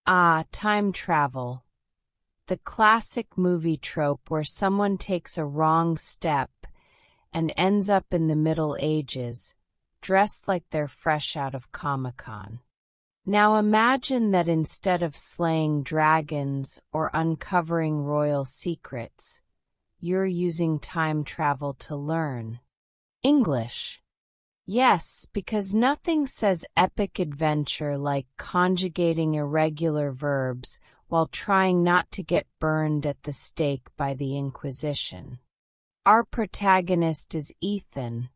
Ah, time travel. The classic movie trope where someone takes a wrong step and ends up in the Middle Ages, dressed like they're fresh out of Comic-Con. Now imagine that instead of slaying dragons or uncovering royal secrets, you're using time travel to learn English. Yes, because nothing says epic adventure like conjugating irregular verbs while trying not to get burned at the stake by the Inquisition. Our protagonist is Ethan,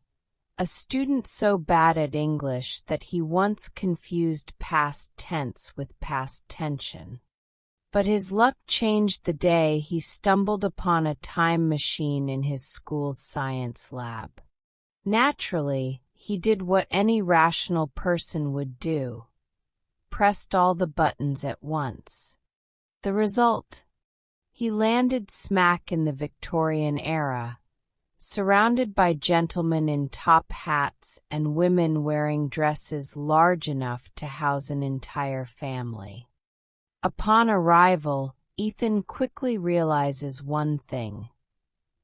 a student so bad at English that he once confused past tense with past tension. But his luck changed the day he stumbled upon a time machine in his school's science lab. Naturally, he did what any rational person would do: pressed all the buttons at once. The result? He landed smack in the Victorian era, surrounded by gentlemen in top hats and women wearing dresses large enough to house an entire family. Upon arrival, Ethan quickly realizes one thing: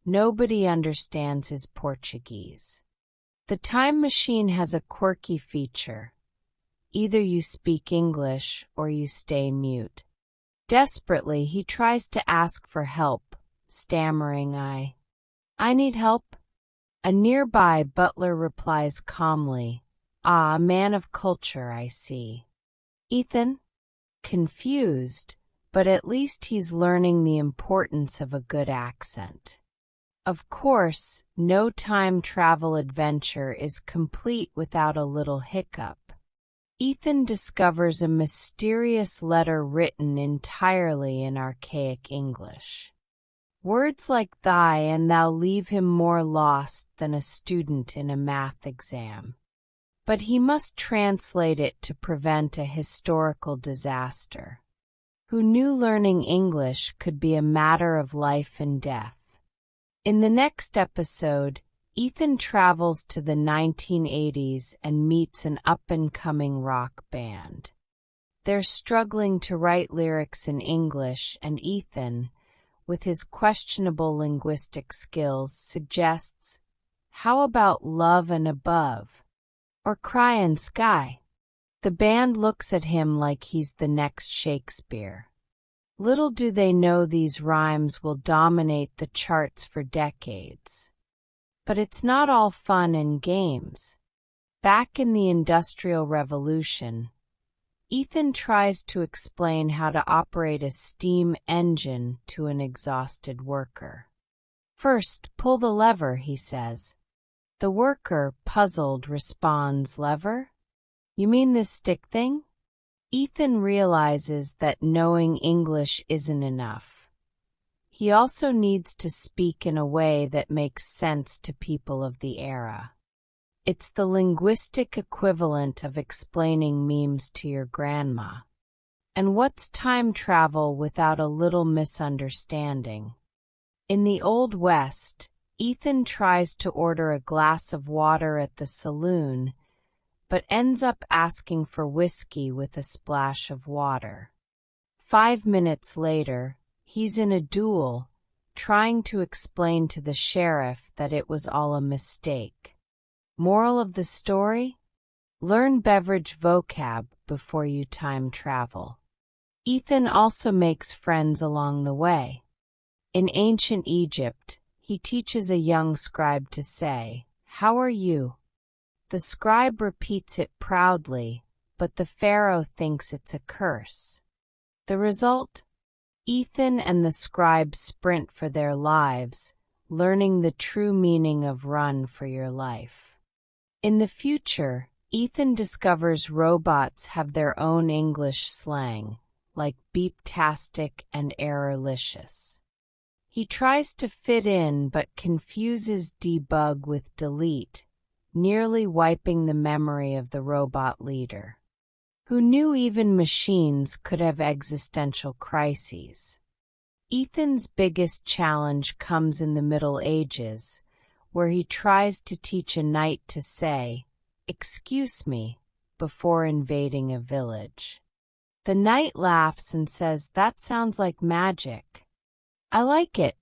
nobody understands his Portuguese. The time machine has a quirky feature: either you speak English or you stay mute. Desperately, he tries to ask for help, stammering, I need help." A nearby butler replies calmly, "Ah, a man of culture, I see." Ethan? Confused, but at least he's learning the importance of a good accent. Of course, no time travel adventure is complete without a little hiccup. Ethan discovers a mysterious letter written entirely in archaic English. Words like "thy" and "thou" leave him more lost than a student in a math exam. But he must translate it to prevent a historical disaster. Who knew learning English could be a matter of life and death? In the next episode, Ethan travels to the 1980s and meets an up-and-coming rock band. They're struggling to write lyrics in English, and Ethan, with his questionable linguistic skills, suggests, "How about love and above? Or cryin' sky?" The band looks at him like he's the next Shakespeare. Little do they know these rhymes will dominate the charts for decades. But it's not all fun and games. Back in the Industrial Revolution, Ethan tries to explain how to operate a steam engine to an exhausted worker. "First, pull the lever," he says. The worker, puzzled, responds, "Lever? You mean this stick thing?" Ethan realizes that knowing English isn't enough. He also needs to speak in a way that makes sense to people of the era. It's the linguistic equivalent of explaining memes to your grandma. And what's time travel without a little misunderstanding? In the Old West, Ethan tries to order a glass of water at the saloon, but ends up asking for whiskey with a splash of water. 5 minutes later, he's in a duel, trying to explain to the sheriff that it was all a mistake. Moral of the story? Learn beverage vocab before you time travel. Ethan also makes friends along the way. In ancient Egypt, he teaches a young scribe to say, "How are you?" The scribe repeats it proudly, but the pharaoh thinks it's a curse. The result? Ethan and the scribe sprint for their lives, learning the true meaning of run for your life. In the future, Ethan discovers robots have their own English slang, like beep-tastic and errorlicious. He tries to fit in but confuses debug with delete, nearly wiping the memory of the robot leader. Who knew even machines could have existential crises? Ethan's biggest challenge comes in the Middle Ages, where he tries to teach a knight to say, "Excuse me," before invading a village. The knight laughs and says, "That sounds like magic." "I like it."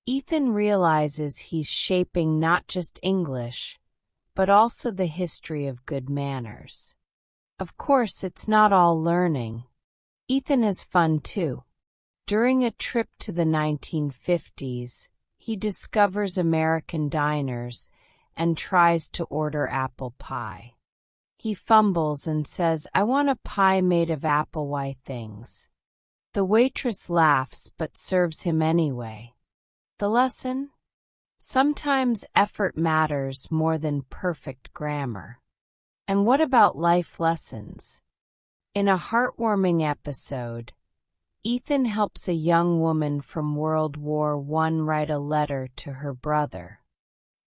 Ethan realizes he's shaping not just English, but also the history of good manners. Of course, it's not all learning. Ethan has fun too. During a trip to the 1950s, he discovers American diners and tries to order apple pie. He fumbles and says, "I want a pie made of Applewhite things." The waitress laughs but serves him anyway. The lesson? Sometimes effort matters more than perfect grammar. And what about life lessons? In a heartwarming episode, Ethan helps a young woman from World War I write a letter to her brother.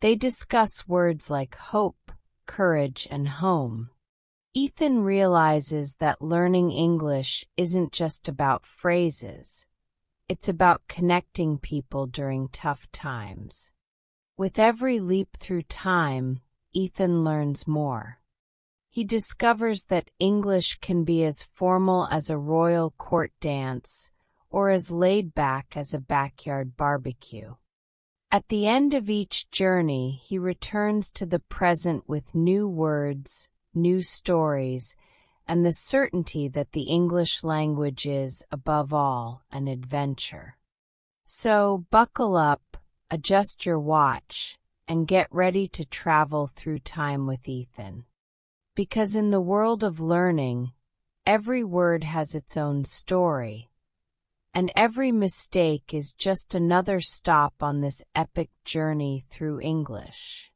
They discuss words like hope, courage, and home. Ethan realizes that learning English isn't just about phrases. It's about connecting people during tough times. With every leap through time, Ethan learns more. He discovers that English can be as formal as a royal court dance or as laid back as a backyard barbecue. At the end of each journey, he returns to the present with new words, new stories, and the certainty that the English language is, above all, an adventure. So, buckle up, adjust your watch, and get ready to travel through time with Ethan. Because in the world of learning, every word has its own story, and every mistake is just another stop on this epic journey through English.